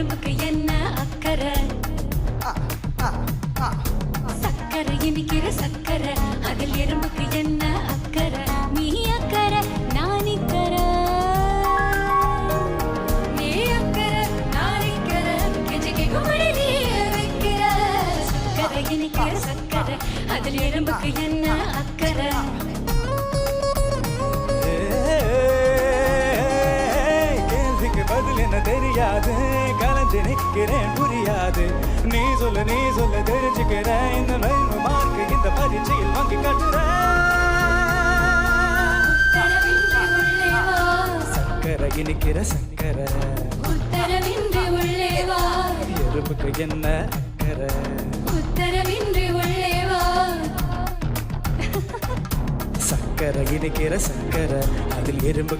எறும்புக்கு என்ன அக்கறை? சக்கரை இனிக்கிற சக்கரை, அதில் எறும்புக்கு என்ன அக்கறை? நீ அக்கறை நான் இக்கறை, நீ அக்கறை நான் இக்கறை, கெஞ்சி கேக்கும்படி நீ வைக்கிற. சக்கரை இனிக்கிற சக்கரை, அதில் எறும்புக்கு என்ன அக்கறை? கேள்விக்கு பதில் என்ன தெரியாது, கலந்து நிற்கிறேன் புரியாது. நீ சொல்ல தெரிஞ்சுக்கிறேன். இந்த லைன் மார்க்கு இந்த பரீட்சையில் வாங்கி காட்டுறேன். சக்கரை இனிக்கிற சக்கரை, உத்தரவின்றி உள்ளே வா. எறும்புக்கு என்ன அக்கறை? உத்தரவின்றி உள்ளே வா. சக்கரை இனிக்கிற சக்கரை, அதில் எறும்பு